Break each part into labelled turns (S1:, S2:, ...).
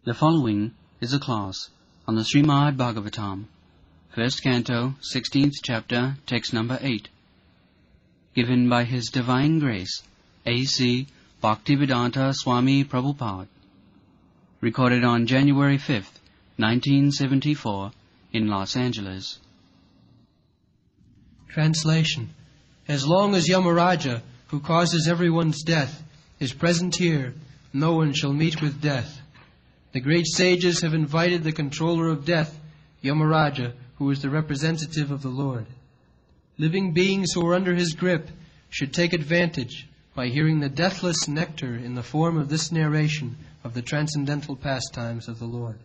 S1: The following is a class on the Srimad Bhagavatam, first canto, 16th chapter, text number 8, given by His Divine Grace, A.C. Bhaktivedanta Swami Prabhupada, recorded on January 5th, 1974, in Los Angeles.
S2: Translation. As long as Yamaraja, who causes everyone's death, is present here, no one shall meet with death. The great sages have invited the controller of death, Yamaraja, who is the representative of the Lord. Living beings who are under his grip should take advantage by hearing the deathless nectar in the form of this narration of the transcendental pastimes of the Lord.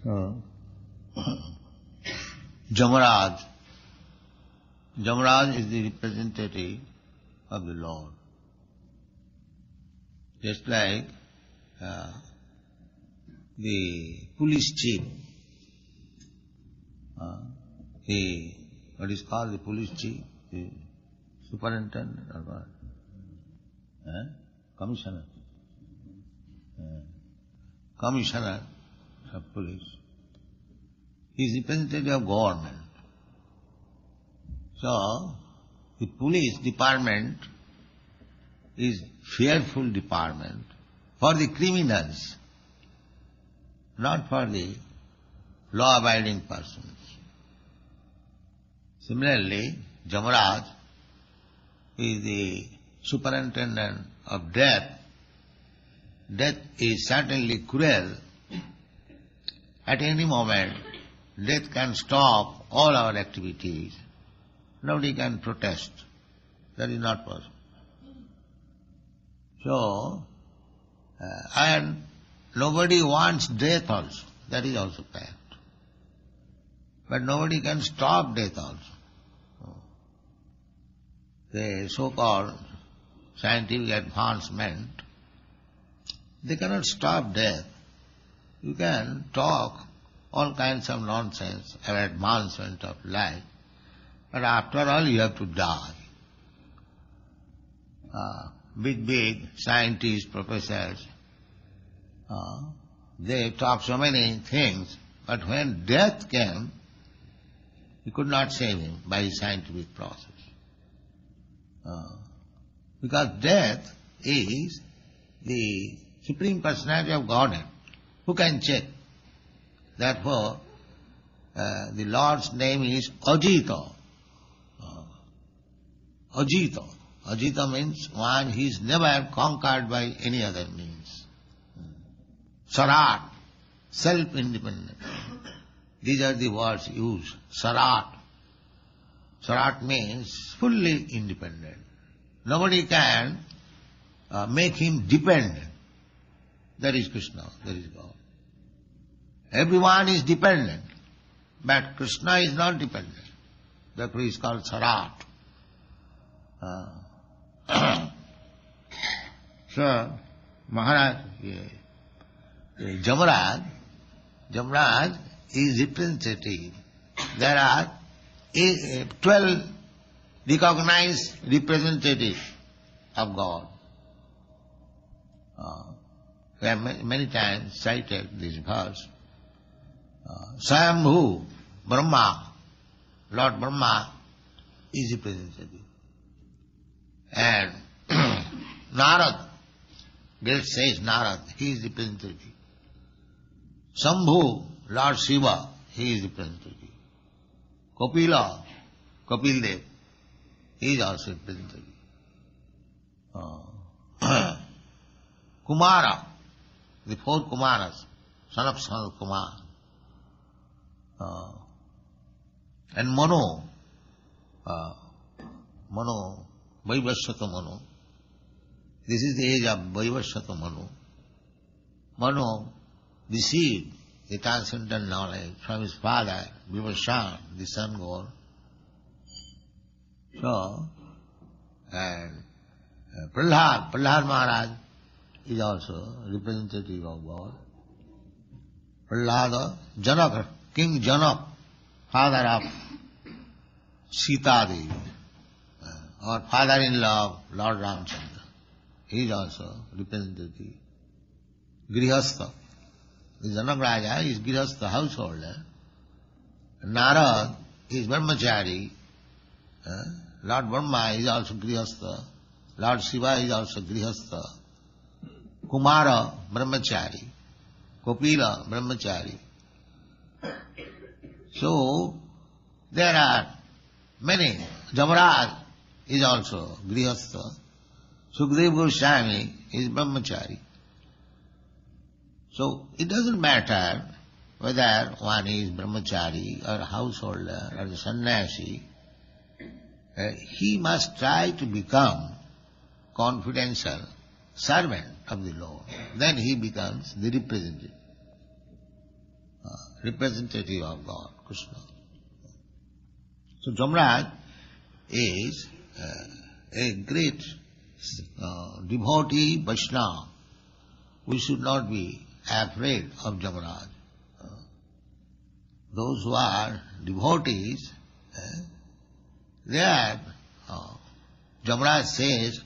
S3: So, Yamaraj is the representative of the Lord. Just like the police chief, what is called the police chief, the superintendent or what? Commissioner. Commissioner of police. He is representative of government. So, the police department is fearful department for the criminals, not for the law-abiding persons. Similarly, Yamaraj is the superintendent of death. Death is certainly cruel. At any moment, death can stop all our activities. Nobody can protest. That is not possible. So, and nobody wants death also. That is also fact. But nobody can stop death also. The so-called scientific advancement, they cannot stop death. You can talk all kinds of nonsense about advancement of life, but after all you have to die. Big scientists, professors, they talk so many things, but when death came, he could not save him by his scientific process. Because death is the Supreme Personality of Godhead. Who can check? Therefore, the Lord's name is Ajita. Ajita. Ajita means one who is never conquered by any other means. Sarat, self-independent. These are the words used. Sarat. Sarat means fully independent. Nobody can make him dependent. That is Krishna, that is God. Everyone is dependent, but Krishna is not dependent. Therefore he is called Sarat. So, Maharaj, Yamaraj is representative. There are 12 recognized representatives of God. We have many times cited this verse. Swayambhu, Brahma, Lord Brahma is representative. And Narad, great sage Narad, he is representative. Shambhu, Lord Shiva, he is representative. Kapila, Kapildev, he is also representative. Kumara, the four Kumaras, son of Kumar. And Mano, Vaivasvata Mano. This is the age of Vaivasvata Mano. Mano received the transcendental knowledge from his father, Vivasvan, the sun god. So, and Prahlad Maharaj is also representative of God. Prahlada, Janak, King Janak, father of Sita Devi, our father-in-law of Lord Ramchandra, he is also representative. Grihastha. The Janak Raja is Grihastha, householder. Narad is Brahmachari. Lord Brahma is also Grihastha. Lord Shiva is also Grihastha. Kumara, Brahmachari. Kopila, Brahmachari. So, there are many. Jamaraj is also Grihastha. Sukadeva Goswami is Brahmachari. So, it doesn't matter whether one is Brahmachari or householder or a sannyasi, he must try to become confidential servant of the Lord. Then he becomes the representative of God, Krishna. So Jamaraj is a great devotee Vaishnava. We should not be afraid of Jamaraj. Those who are devotees, Jamaraj says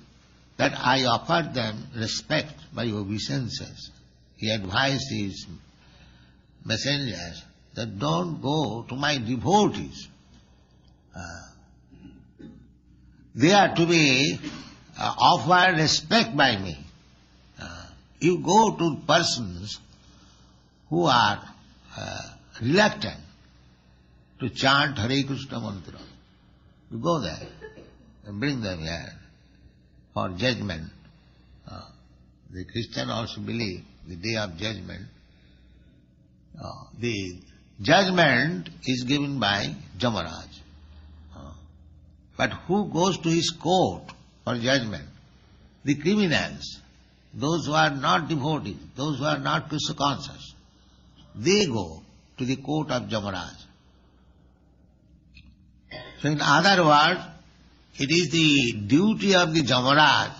S3: that I offered them respect by obeisances. He advised his messengers that don't go to my devotees. They are to be offered respect by me. You go to persons who are reluctant to chant Hare Krishna mantra. You go there and bring them here for judgment. The Christian also believe the day of judgment. The judgment is given by Jamaraj. But who goes to his court for judgment? The criminals, those who are not devotees, those who are not Krishna conscious. They go to the court of Jamaraj. So in other words, it is the duty of the Jamaraj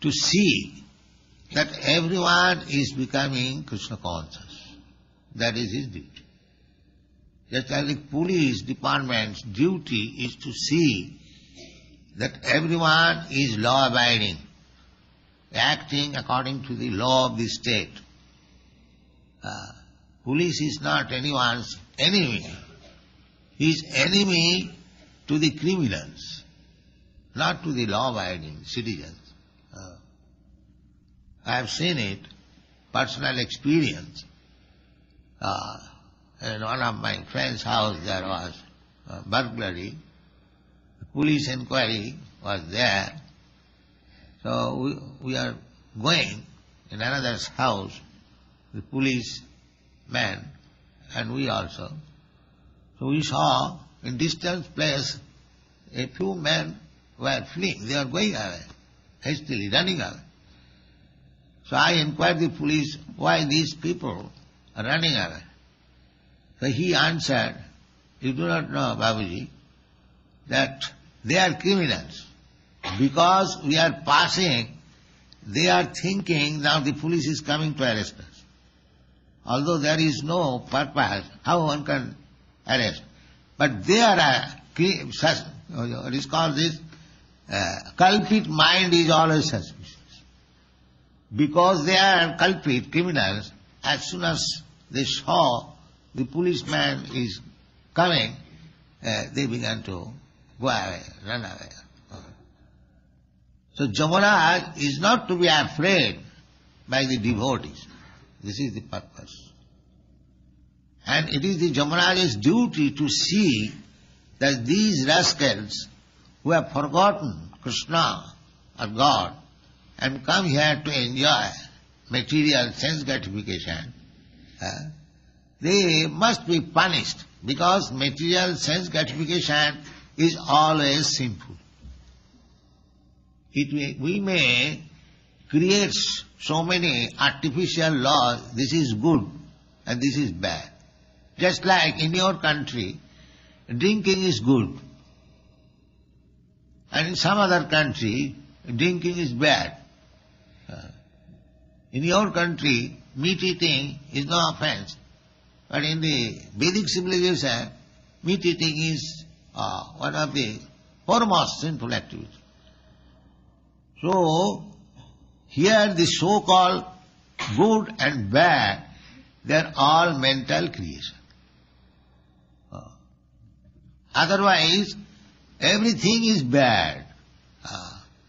S3: to see that everyone is becoming Krishna conscious. That is his duty. Just as the police department's duty is to see that everyone is law-abiding, acting according to the law of the state. Police is not anyone's enemy. He is enemy to the criminals, not to the law-abiding citizens. I have seen it, personal experience. In one of my friend's house there was burglary. The police inquiry was there. So we are going in another's house, the police man, and we also. So we saw in distant place a few men were fleeing. They were going away, hastily running away. So I inquired the police, why these people are running away? So he answered, you do not know, Babuji, that they are criminals. Because we are passing, they are thinking now the police is coming to arrest us. Although there is no purpose, how one can arrest? But they are what is called this, culprit mind is always suspicious. Because they are culprit, criminals, as soon as they saw the policeman is coming, they began to go away, run away. So Jamaraj is not to be afraid by the devotees. This is the purpose. And it is the Jamaraj's duty to see that these rascals who have forgotten Krishna or God and come here to enjoy material sense gratification, they must be punished, because material sense gratification is always sinful. We may create so many artificial laws, this is good and this is bad. Just like in your country, drinking is good, and in some other country, drinking is bad. In your country, meat eating is no offense. But in the Vedic civilization, meat eating is one of the foremost sinful activity. So, here the so-called good and bad, they are all mental creation. Otherwise, everything is bad,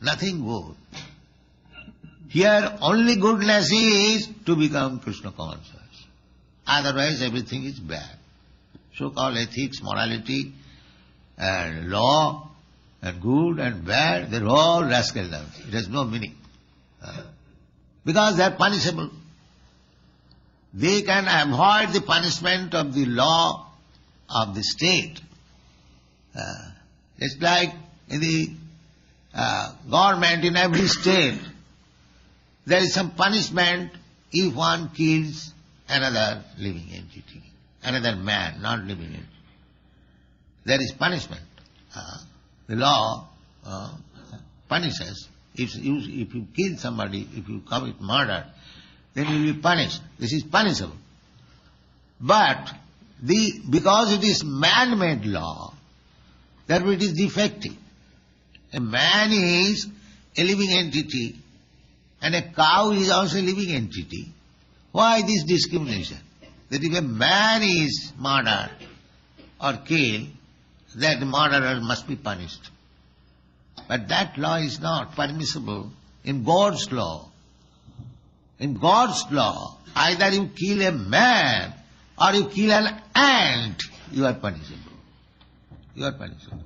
S3: nothing good. Here only goodness is to become Krishna conscious. Otherwise everything is bad. So-called ethics, morality, and law, and good and bad, they're all rascal terms. It has no meaning. Because they are punishable. They can avoid the punishment of the law of the state. It's like in the government in every state, there is some punishment if one kills another living entity, another man, not living entity. There is punishment. The law punishes. If you kill somebody, if you commit murder, then you will be punished. This is punishable. But because it is man-made law, therefore it is defective. A man is a living entity and a cow is also a living entity. Why this discrimination? That if a man is murdered or killed, that murderer must be punished. But that law is not permissible in God's law. In God's law, either you kill a man or you kill an ant, you are punishable. You are punishable.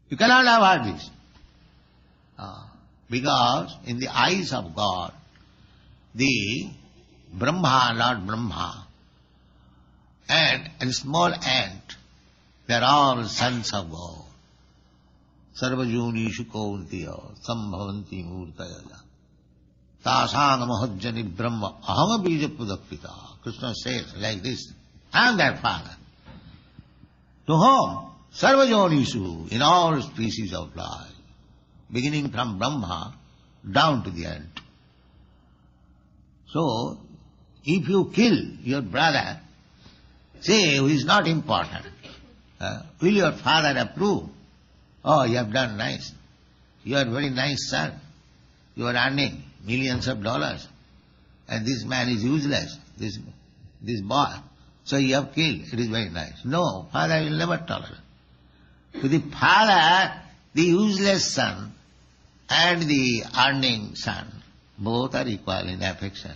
S3: You cannot avoid this. Because in the eyes of God, the Brahma, Lord Brahma, and a small ant, they are all sons of God. Sarvajonishu kauntiya sambhavanti murtaya tasang mahajjani brahma aham bija pudakpita. Krishna says like this, I am their father. To whom? Sarvajonishu, in all species of life, beginning from Brahma down to the ant. So, if you kill your brother, say, who is not important, will your father approve? Oh, you have done nice. You are a very nice son. You are earning millions of dollars. And this man is useless, this boy. So you have killed. It is very nice. No, father will never tolerate. To the father, the useless son and the earning son, both are equal in affection.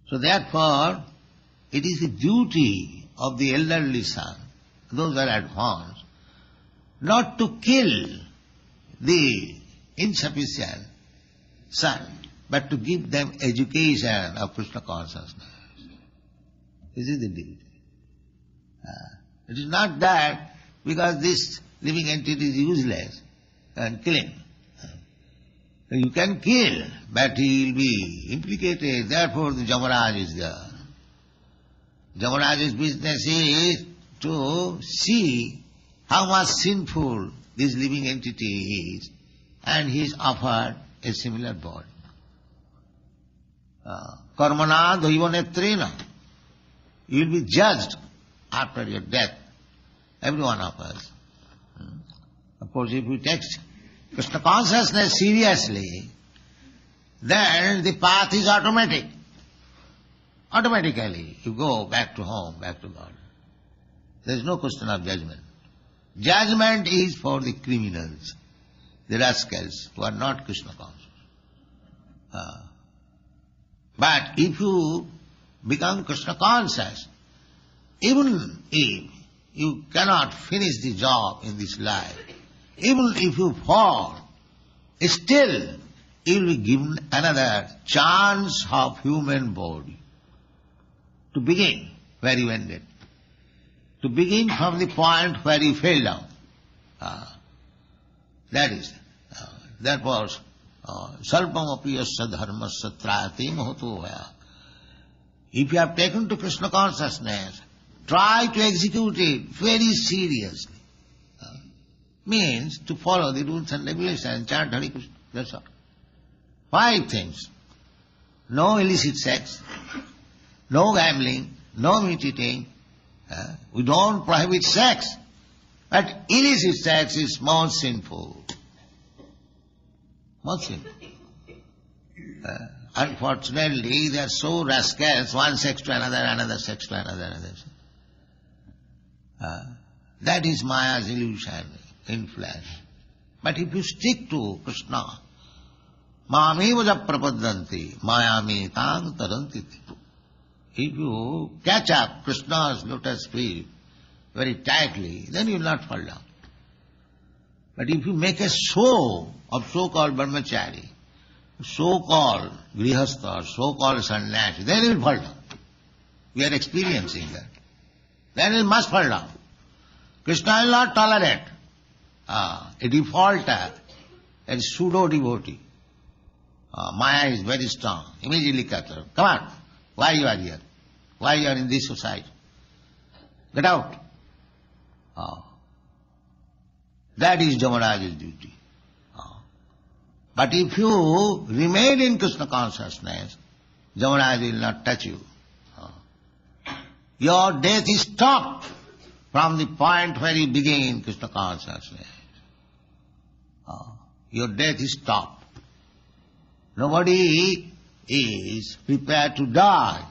S3: So therefore, it is the duty of the elderly son, those who are advanced, not to kill the insufficient son, but to give them education of Krishna consciousness. This is the duty. It is not that because this living entity is useless and kill him. You can kill, but he will be implicated. Therefore the Jamaraj is there. Jamaraj's business is to see how much sinful this living entity is, and he is offered a similar body. Karmana daivanetrena. You will be judged after your death, every one of us. Of course, if we take Krishna consciousness seriously, then the path is automatic. Automatically, you go back to home, back to God. There is no question of judgment. Judgment is for the criminals, the rascals who are not Krishna conscious. But if you become Krishna conscious, even if you cannot finish the job in this life, even if you fall, still you will be given another chance of human body to begin where you ended, to begin from the point where you fell down. That was salpam apiyasya dharmasya trayate mahato vaya. If you have taken to Krishna consciousness, try to execute it very seriously. Means to follow the rules and regulations, chant Hare Krishna, that's all. 5 things. No illicit sex, no gambling, no meat eating, We don't prohibit sex, but illicit sex is more sinful. More sinful. Unfortunately, they are so rascals, one sex to another, another sex to another. That is Maya's illusion in flesh. But if you stick to Krishna, Mameva prapadanti, mayami tang taranti. If you catch up Krishna's lotus feet very tightly, then you will not fall down. But if you make a show of so-called brahmachari, so-called grihastha, so-called sannyasi, then you will fall down. We are experiencing that. Then you must fall down. Krishna will not tolerate a defaulter, a pseudo-devotee. Maya is very strong. Immediately capture. Come on. Why you are here? Why you are in this society? Get out. That is Jamaraja's duty. But if you remain in Krishna consciousness, Jamaraj will not touch you. Your death is stopped from the point where you begin Krishna consciousness. Your death is stopped. Nobody is prepared to die.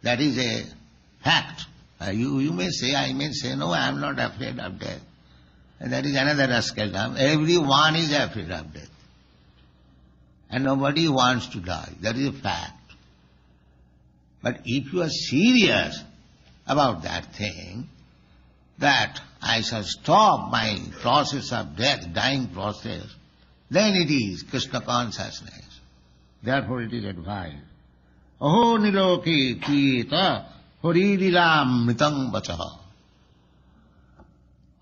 S3: That is a fact. You may say, I may say, no, I am not afraid of death. And that is another rascaldom. Everyone is afraid of death. And nobody wants to die. That is a fact. But if you are serious about that thing, that I shall stop my process of death, dying process, then it is Krishna consciousnness. Therefore it is advised. Aho niloke kiyeta horililam mritam vachaha.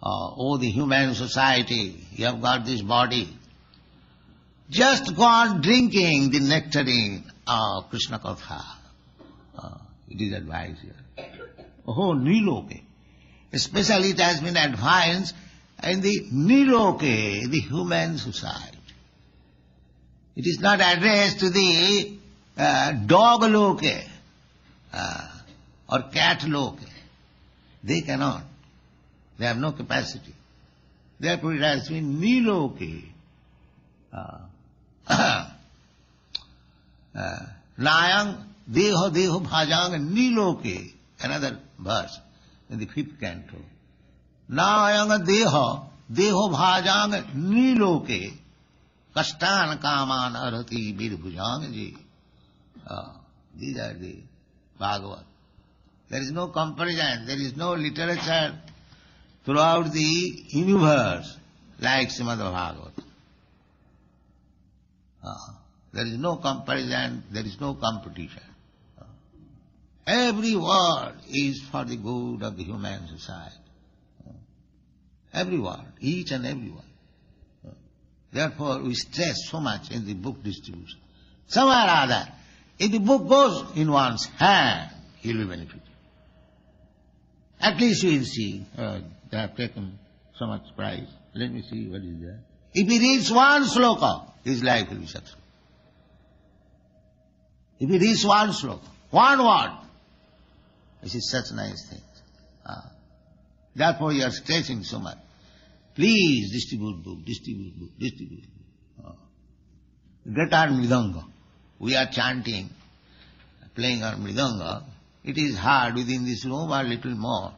S3: Oh, the human society, you have got this body. Just go on drinking the nectarine of Krishna kotha. It is advised here. Oh, niloke. Especially it has been advised in the niloke, the human society. It is not addressed to the dog loke or cat loke. They cannot. They have no capacity. Therefore it has been niloke. Nayang deho deho bhajang niloke. Another verse in the 5th canto. Nayang deho deho bhajang niloke. Kastan kaman arati birbhujang ji. These are the Bhagavad. There is no comparison, there is no literature throughout the universe like Srimad Bhagavad. There is no comparison, there is no competition. Every word is for the good of the human society. Every word, each and every word. Therefore we stress so much in the book distribution. Somewhere or other, if the book goes in one's hand, he will be benefited. At least you will see, they have taken so much price. Let me see what is there. If he reads one sloka, his life will be successful. If he reads one sloka, one word, this is such nice things. Therefore you are stressing so much. Please distribute book, distribute book, distribute book. Get our mridanga. We are chanting, playing our mridanga. It is hard within this room or little more.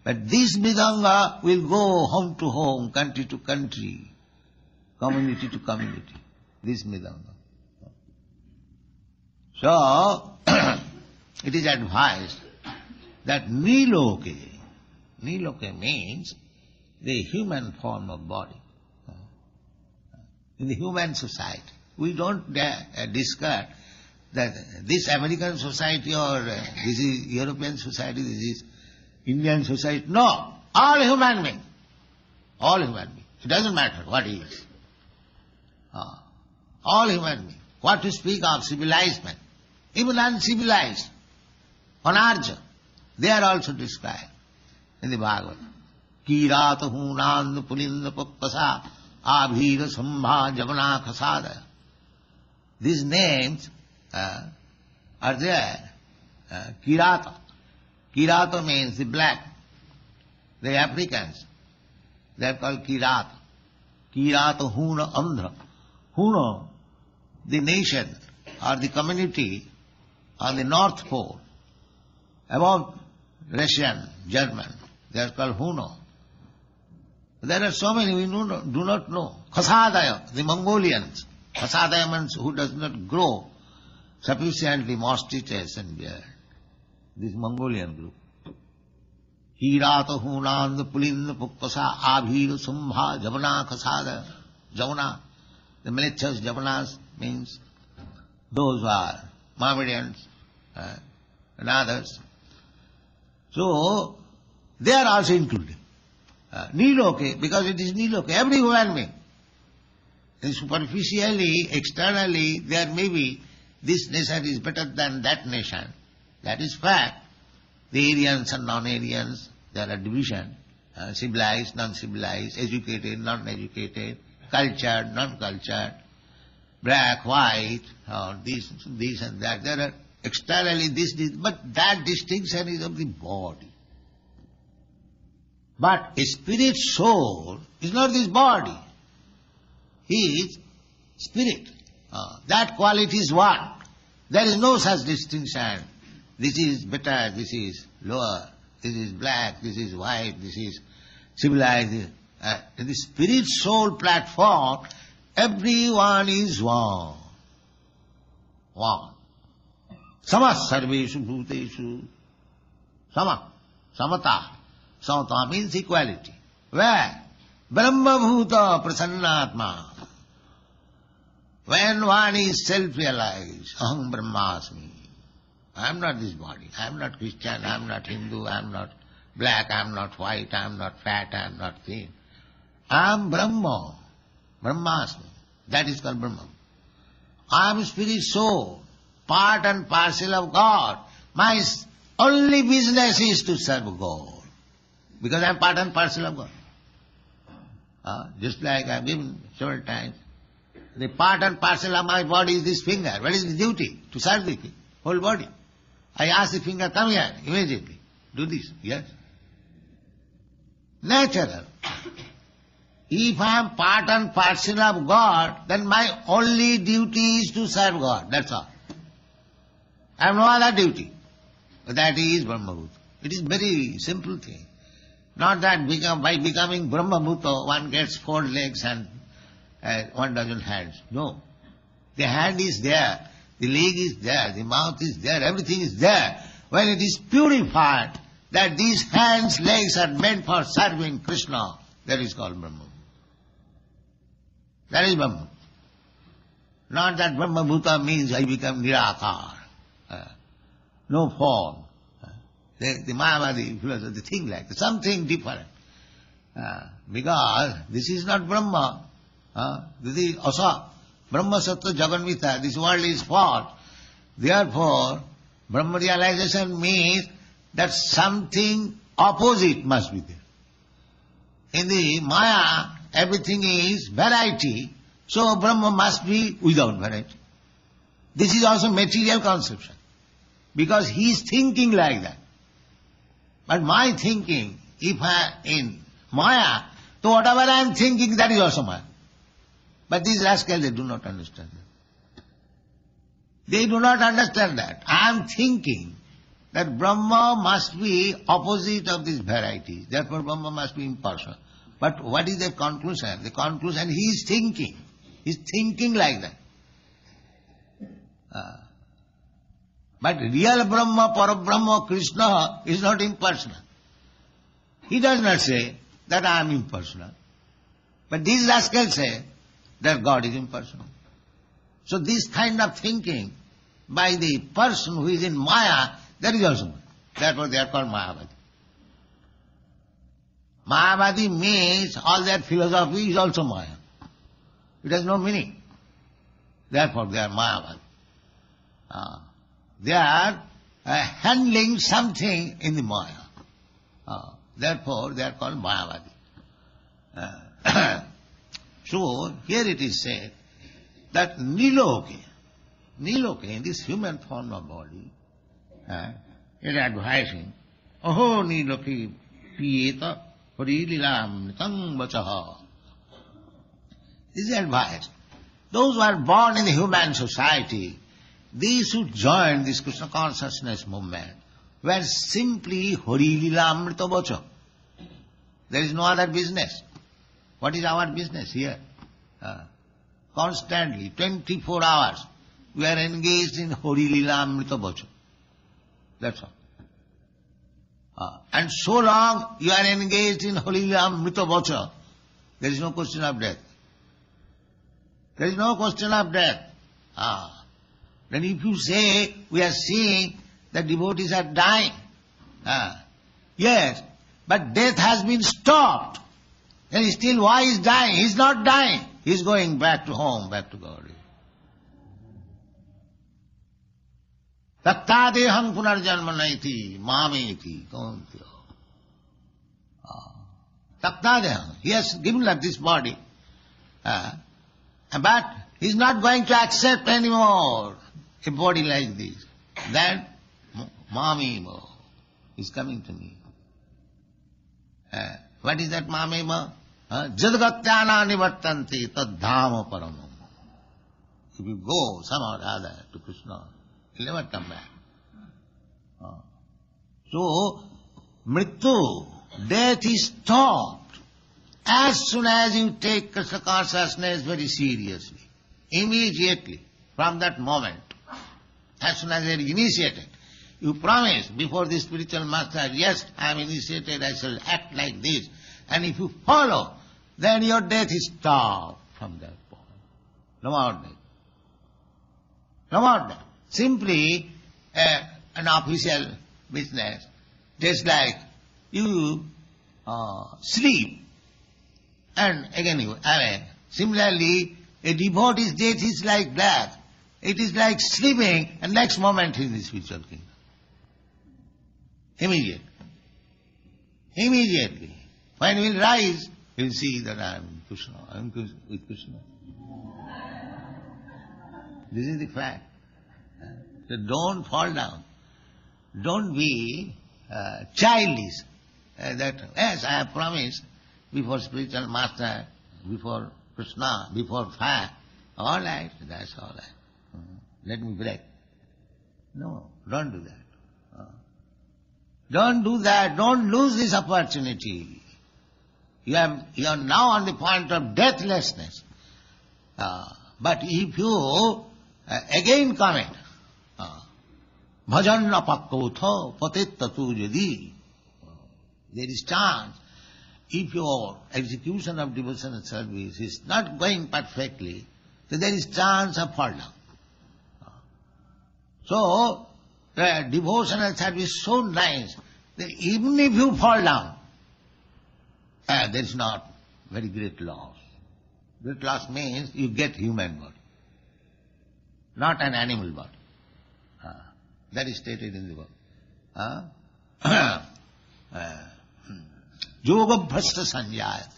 S3: But this mridanga will go home to home, country to country, community to community. This mridanga. So, it is advised that niloke means the human form of body. In the human society, we don't discuss that this American society or this is European society, this is Indian society. No, all human beings. All human beings. It doesn't matter what he is. All human beings. What to speak of civilized men, even uncivilized, Anarja, they are also described in the Bhagavad. Kirata hunand pulinda pakkasa abhira sambha javana khasada. These names are there. Kirata. Kirata means the black. The Africans, they are called Kirata. Kirata Huna Andhra. Huna, the nation or the community on the North Pole, above Russian, German, they are called Huno. There are so many we do not know. Khasadaya, the Mongolians. Khasadaya means who does not grow sufficiently mustaches and beard. This Mongolian group. Hirata Hunand Pulin Pukkasa Abhir Sumbha Javana Khasada. Javana. The militias Javanas means those who are Mohammedans and others. So, they are also included. Niloke, because it is Niloke, every human being. And superficially, externally, there may be this nation is better than that nation. That is fact. The Aryans and non-Aryans, there are division. Civilized, non-civilized, educated, non-educated, cultured, non-cultured, black, white, this and that. There are externally this, but that distinction is of the body. But a spirit soul is not this body. He is spirit. That quality is one. There is no such distinction. This is better, this is lower, this is black, this is white, this is civilized. In the spirit soul platform, everyone is one. One. Sama sarveshu bhuteshu. Sama. Samata. Samata means equality. Where? Brahma bhuta prasannatma. When one is self-realized, aham brahmasmi. I am not this body. I am not Christian, I am not Hindu, I am not black, I am not white, I am not fat, I am not thin. I am Brahma. Brahmasmi. That is called Brahma. I am spirit soul, part and parcel of God. My only business is to serve God. Because I am part and parcel of God. Just like I have given several times, the part and parcel of my body is this finger. What is the duty? To serve the whole body. I ask the finger, come here, immediately. Do this. Yes? Natural. If I am part and parcel of God, then my only duty is to serve God. That's all. I have no other duty. That is Brahma-bhuta. It is very simple thing. Not that by becoming Brahma-bhuta, one gets 4 legs and 1 dozen hands. No. The hand is there, the leg is there, the mouth is there, everything is there. When it is purified, that these hands, legs are meant for serving Krishna, that is called Brahma. That is Brahma. Not that Brahma-bhuta means I become Nirakar. No form. The Mayavadi philosophy, they think like that, something different. Because this is not Brahma. This is Asa. Brahma Sattva Jaganvita. This world is false. Therefore, Brahma realization means that something opposite must be there. In the Maya, everything is variety, so Brahma must be without variety. This is also material conception, because he is thinking like that. But my thinking, if I in Maya, so whatever I am thinking, that is also Maya. But these rascals, they do not understand that. They do not understand that. I am thinking that Brahma must be opposite of this variety. Therefore Brahma must be impersonal. But what is the conclusion? The conclusion, he is thinking. He is thinking like that. But real Brahma, Parabrahma, Krishna is not impersonal. He does not say that I am impersonal. But these rascals say that God is impersonal. So this kind of thinking by the person who is in Maya, that is also Maya. Therefore they are called Mayavadi. Mayavadi means all that philosophy is also Maya. It has no meaning. Therefore they are Mayavadi. They are handling something in the Maya. Therefore they are called Mayavadi. So here it is said that Niloke, in this human form of body, is advising Aho niloki piyeta harililamritam vachaha. This is advice. Those who are born in the human society, these who join this Krishna consciousness movement, were simply harililamrita vacha. There is no other business. What is our business here? Constantly, 24 hours, we are engaged in harililamrita vacha. That's all. And so long you are engaged in harililamrita vacha, there is no question of death. There is no question of death. Then if you say, we are seeing that devotees are dying, yes, but death has been stopped. Then still why is dying? He is not dying. He is going back to home, back to God. Tattadeham punarjanmanaiti mameti kauntya. Tattadeham. He has given up this body. But he is not going to accept anymore a body like this. Then mamema is coming to me. What is that mamema? Jadagatyana nivartanti tadhama paramam. If you go somehow or other to Krishna, he'll never come back. So, mrityu, death is stopped as soon as you take Krishna consciousness very seriously. Immediately, from that moment, as soon as you are initiated, you promise before the spiritual master, yes, I am initiated, I shall act like this. And if you follow, then your death is stopped from that point. No more death. No more death. Simply an official business, just like you sleep and again you awake. Similarly, a devotee's death is like that. It is like sleeping and next moment he is in the spiritual kingdom. Immediately. Immediately. When he will rise, he will see that I am Krishna, I am with Krishna. This is the fact. So don't fall down. Don't be childish. That, yes, I have promised before spiritual master, before Krishna, before fire. All right, that's all right. Let me break. No, don't do that. Don't do that. Don't lose this opportunity. You are now on the point of deathlessness. But if you again comment, bhajan apakotha patettatu jadi, there is chance. If your execution of devotional service is not going perfectly, then there is chance of fall down. So, the devotional service is so nice that even if you fall down, there is not very great loss. Great loss means you get human body, not an animal body. That is stated in the book. Yoga bhrashta sanjayat.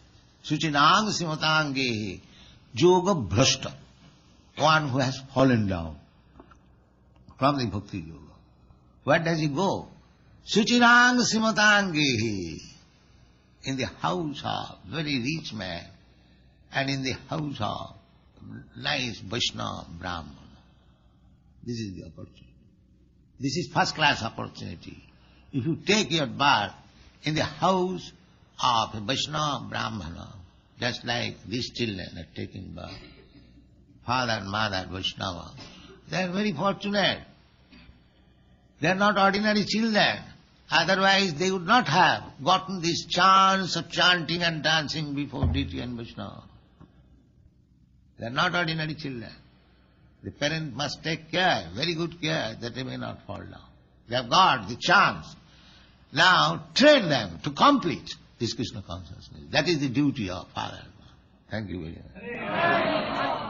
S3: Suchinang simatangehi. Yoga bhrashta. One who has fallen down from the bhakti yoga. Where does he go? Suchinang simatangehi. In the house of very rich man and in the house of nice Vaishnava Brahman. This is the opportunity. This is first class opportunity. If you take your birth in the house of a Vaishnava Brahmana, just like these children are taking birth, father and mother Vaishnava, they are very fortunate. They are not ordinary children. Otherwise they would not have gotten this chance of chanting and dancing before deity and Vaishnava. They are not ordinary children. The parent must take care, very good care, that they may not fall down. They have got the chance. Now train them to complete this Krishna consciousness. That is the duty of father. Thank you very much.